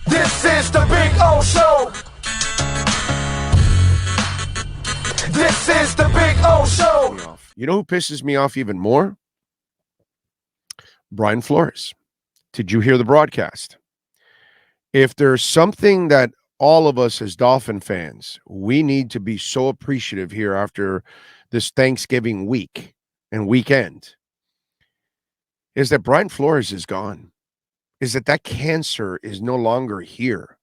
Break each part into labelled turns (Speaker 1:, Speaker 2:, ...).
Speaker 1: This is the Big O Show. This is the Big O Show.
Speaker 2: You know who pisses me off even more? Brian Flores. Did you hear the broadcast? If there's something that all of us as Dolphin fans, we need to be so appreciative here after this Thanksgiving week and weekend, is that Brian Flores is gone. Is that cancer is no longer here.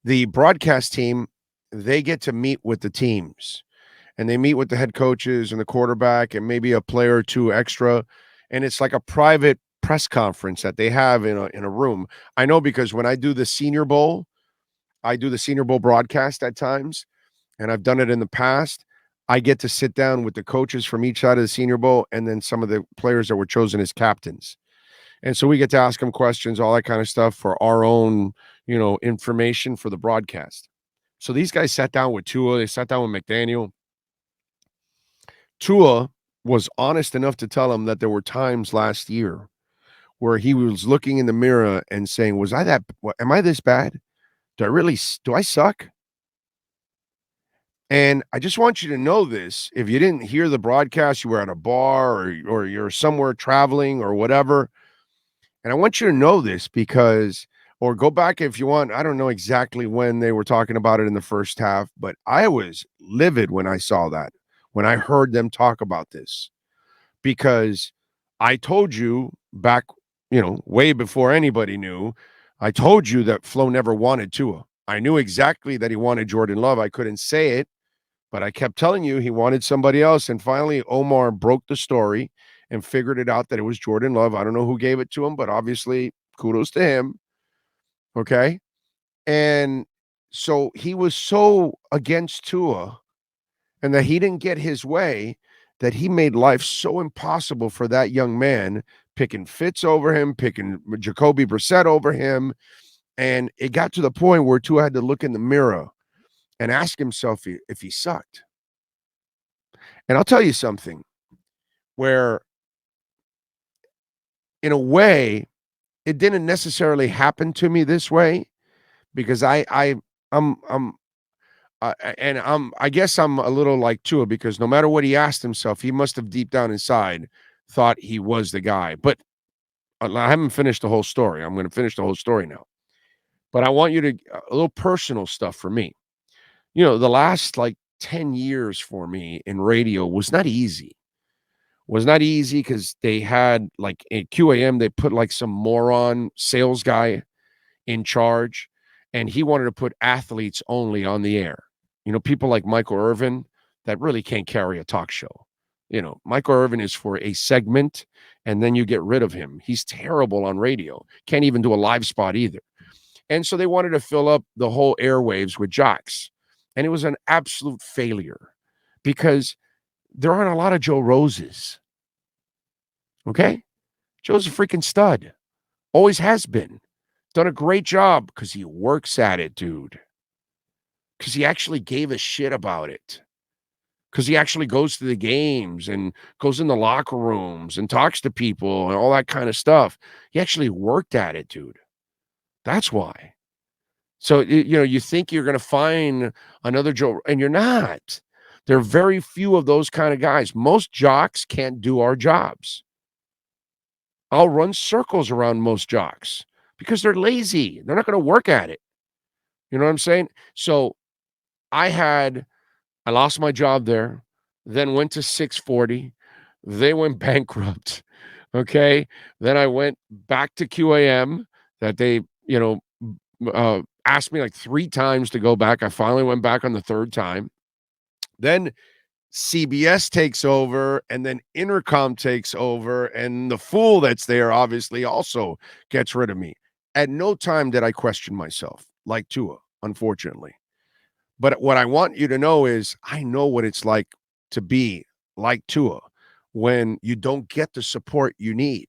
Speaker 2: The broadcast team, they get to meet with the teams, and they meet with the head coaches and the quarterback and maybe a player or two extra, and it's like a private press conference that they have in a room. I know because when I do the Senior Bowl, I do the Senior Bowl broadcast at times, and I've done it in the past. I get to sit down with the coaches from each side of the Senior Bowl and then some of the players that were chosen as captains. And so we get to ask them questions, all that kind of stuff for our own, information for the broadcast. So these guys sat down with Tua. They sat down with McDaniel. Tua was honest enough to tell him that there were times last year where he was looking in the mirror and saying, am I this bad? Do I suck? And I just want you to know this. If you didn't hear the broadcast, you were at a bar or you're somewhere traveling or whatever. And I want you to know this or go back if you want. I don't know exactly when they were talking about it in the first half, but I was livid when I saw that, when I heard them talk about this, because I told you back, way before anybody knew, I told you that Flo never wanted Tua. I knew exactly that he wanted Jordan Love. I couldn't say it, but I kept telling you he wanted somebody else. And finally, Omar broke the story and figured it out that it was Jordan Love. I don't know who gave it to him, but obviously kudos to him. Okay. And so he was so against Tua and that he didn't get his way that he made life so impossible for that young man, picking Fitz over him, picking Jacoby Brissett over him. And it got to the point where Tua had to look in the mirror and ask himself if he sucked. And I'll tell you something where, in a way, it didn't necessarily happen to me this way because I guess I'm a little like Tua because no matter what he asked himself, he must have deep down inside thought he was the guy. But I haven't finished the whole story. I'm going to finish the whole story now. But I want you to a little personal stuff for me. The last 10 years for me in radio was not easy. Was not easy because they had at QAM, they put some moron sales guy in charge, and he wanted to put athletes only on the air. People like Michael Irvin that really can't carry a talk show. Michael Irvin is for a segment, and then you get rid of him. He's terrible on radio. Can't even do a live spot either. And so they wanted to fill up the whole airwaves with jocks. And it was an absolute failure because there aren't a lot of Joe Roses. Okay? Joe's a freaking stud. Always has been. Done a great job because he works at it, dude. Because he actually gave a shit about it. Because he actually goes to the games and goes in the locker rooms and talks to people and all that kind of stuff. He actually worked at it, dude. That's why. So, you think you're going to find another Joe, and you're not. There are very few of those kind of guys. Most jocks can't do our jobs. I'll run circles around most jocks because they're lazy. They're not going to work at it. You know what I'm saying? So I lost my job there, then went to 640. They went bankrupt. Okay. Then I went back to QAM that they, asked me 3 times to go back. I finally went back on the 3rd time. Then CBS takes over, and then Intercom takes over, and the fool that's there obviously also gets rid of me. At no time did I question myself like Tua, unfortunately. But what I want you to know is I know what it's like to be like Tua when you don't get the support you need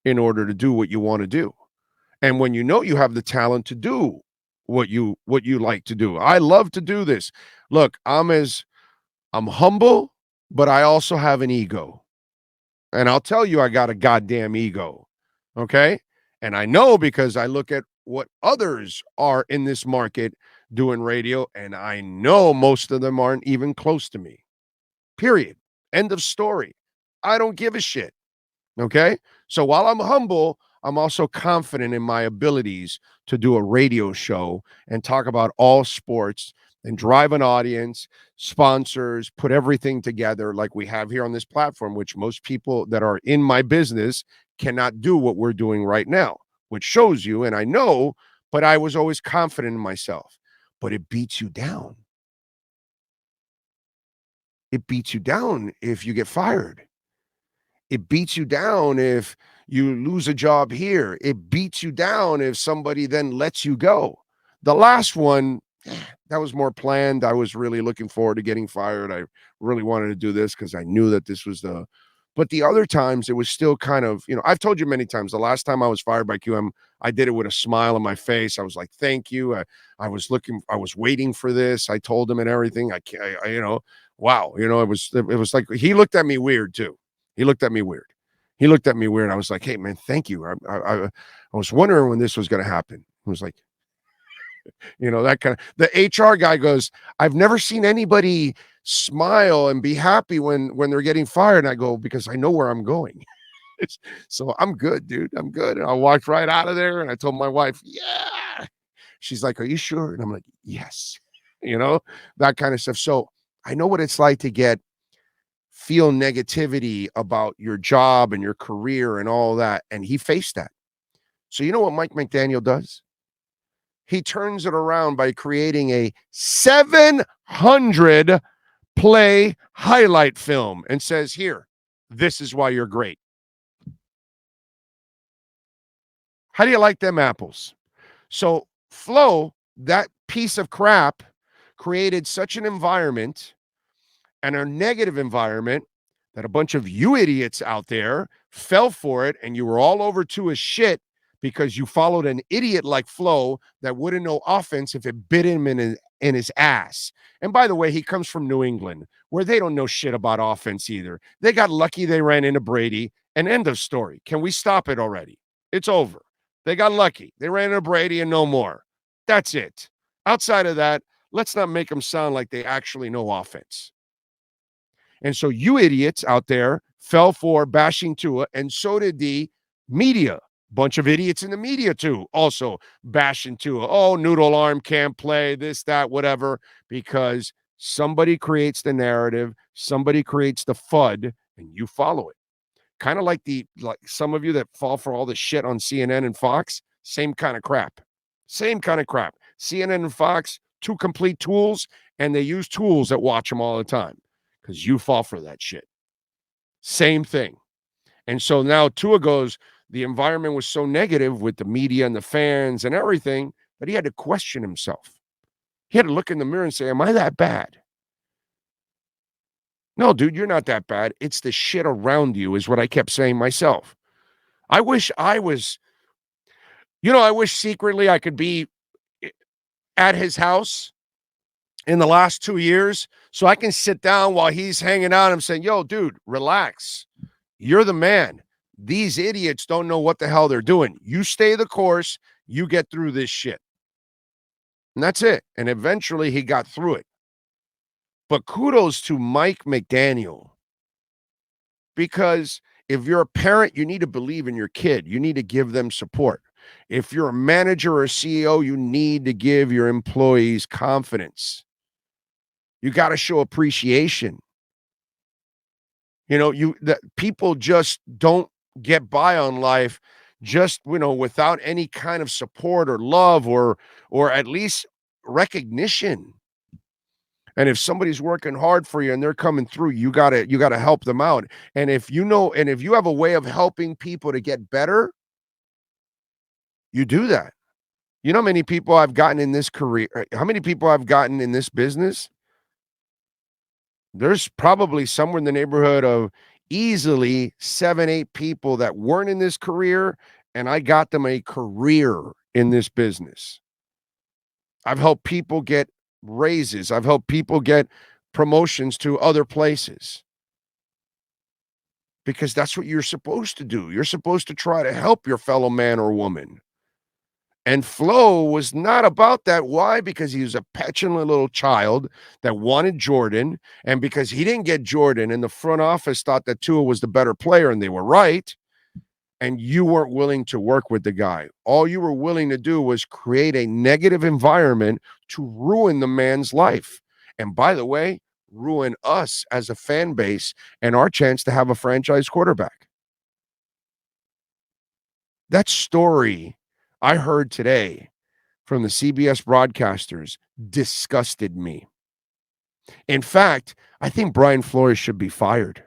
Speaker 2: in order to do what you want to do. And when you know you have the talent to do what you like to do. I love to do this. Look, I'm humble, but I also have an ego. And I'll tell you, I got a goddamn ego. Okay? And I know because I look at what others are in this market doing radio, and I know most of them aren't even close to me. Period. End of story. I don't give a shit. Okay. So while I'm humble, I'm also confident in my abilities to do a radio show and talk about all sports and drive an audience, sponsors, put everything together like we have here on this platform, which most people that are in my business cannot do what we're doing right now, which shows you, and I know, but I was always confident in myself. But it beats you down. It beats you down if you get fired. It beats you down if you lose a job here. It beats you down if somebody then lets you go. The last one, that was more planned. I was really looking forward to getting fired. I really wanted to do this because I knew that this was but the other times it was still kind of, I've told you many times, the last time I was fired by QM, I did it with a smile on my face. I was like, thank you. I was waiting for this. I told him and everything. Wow. It was like, he looked at me weird too. He looked at me weird. He looked at me weird. I was like, hey, man, thank you. I was wondering when this was going to happen. He was like, that kind of, the HR guy goes, I've never seen anybody smile and be happy when they're getting fired. And I go, because I know where I'm going. So I'm good, dude. I'm good. And I walked right out of there and I told my wife, yeah. She's like, are you sure? And I'm like, yes, that kind of stuff. So I know what it's like to feel negativity about your job and your career and all that. And he faced that. So you know what Mike McDaniel does? He turns it around by creating a 700 play highlight film and says, here, this is why you're great. How do you like them apples? So Flo, that piece of crap, created such an environment and a negative environment that a bunch of you idiots out there fell for it, and you were all over to his shit because you followed an idiot like Flo that wouldn't know offense if it bit him in his ass. And by the way, he comes from New England, where they don't know shit about offense either. They got lucky they ran into Brady, and end of story. Can we stop it already? It's over. They got lucky. They ran into Brady and no more. That's it. Outside of that, let's not make them sound like they actually know offense. And so you idiots out there fell for bashing Tua, and so did the media. Bunch of idiots in the media, too, also bashing Tua. Oh, noodle arm can't play, this, that, whatever, because somebody creates the narrative, somebody creates the FUD, and you follow it. Kind of like some of you that fall for all the shit on CNN and Fox, same kind of crap. Same kind of crap. CNN and Fox, two complete tools, and they use tools that watch them all the time because you fall for that shit. Same thing. And so now Tua goes, the environment was so negative with the media and the fans and everything that he had to question himself. He had to look in the mirror and say, am I that bad? No, dude, you're not that bad. It's the shit around you is what I kept saying myself. I wish I was, I wish secretly I could be at his house in the last 2 years so I can sit down while he's hanging out and I'm saying, yo, dude, relax. You're the man. These idiots don't know what the hell they're doing. You stay the course. You get through this shit. And that's it. And eventually he got through it. But kudos to Mike McDaniel. Because if you're a parent, you need to believe in your kid. You need to give them support. If you're a manager or a CEO, you need to give your employees confidence. You got to show appreciation. That people just don't get by on life just, without any kind of support or love or at least recognition. And if somebody's working hard for you and they're coming through, you got to help them out. And if you have a way of helping people to get better, you do that. You know how many people I've gotten in this career, how many people I've gotten in this business? There's probably somewhere in the neighborhood of easily 7, 8 people that weren't in this career, and I got them a career in this business. I've helped people get raises. I've helped people get promotions to other places because that's what you're supposed to do. You're supposed to try to help your fellow man or woman. And Flo was not about that. Why? Because he was a petulant little child that wanted Jordan. And because he didn't get Jordan, and the front office thought that Tua was the better player, and they were right. And you weren't willing to work with the guy. All you were willing to do was create a negative environment to ruin the man's life. And by the way, ruin us as a fan base and our chance to have a franchise quarterback. That story I heard today from the CBS broadcasters disgusted me. In fact, I think Brian Flores should be fired.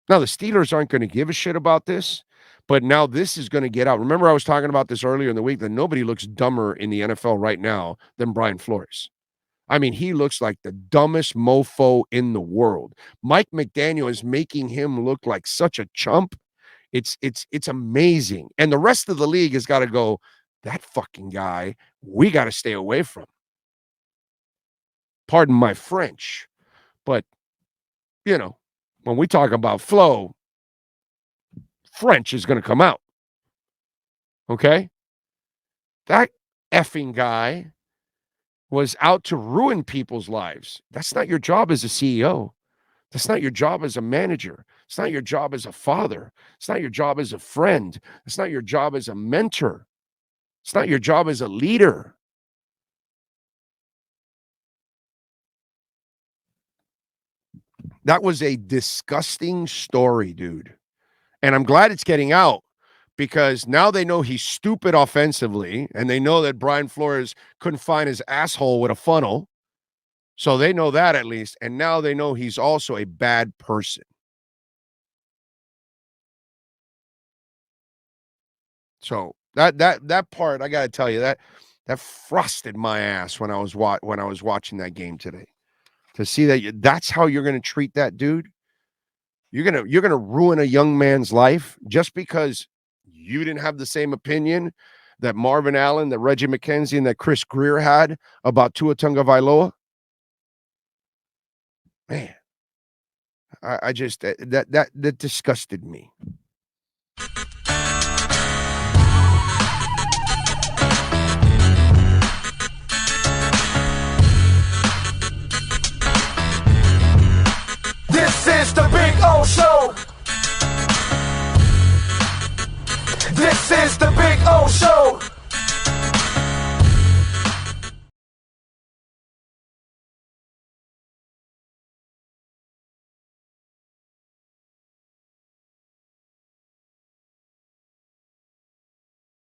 Speaker 2: Now, the Steelers aren't going to give a shit about this, but now this is going to get out. Remember, I was talking about this earlier in the week that nobody looks dumber in the NFL right now than Brian Flores. I mean, he looks like the dumbest mofo in the world. Mike McDaniel is making him look like such a chump. It's amazing. And the rest of the league has got to go, that fucking guy, we got to stay away from. Pardon my French, but you know, when we talk about Flo, French is going to come out. Okay? That effing guy was out to ruin people's lives. That's not your job as a CEO. That's not your job as a manager. It's not your job as a father. It's not your job as a friend. It's not your job as a mentor. It's not your job as a leader. That was a disgusting story, dude. And I'm glad it's getting out because now they know he's stupid offensively, and they know that Brian Flores couldn't find his asshole with a funnel. So they know that at least. And now they know he's also a bad person. So that part, I got to tell you, that frosted my ass when I was watching that game today. To see that that's how you're going to treat that dude. You're gonna ruin a young man's life just because you didn't have the same opinion that Marvin Allen, that Reggie McKenzie, and that Chris Greer had about Tua Tagovailoa. Man, I just that disgusted me.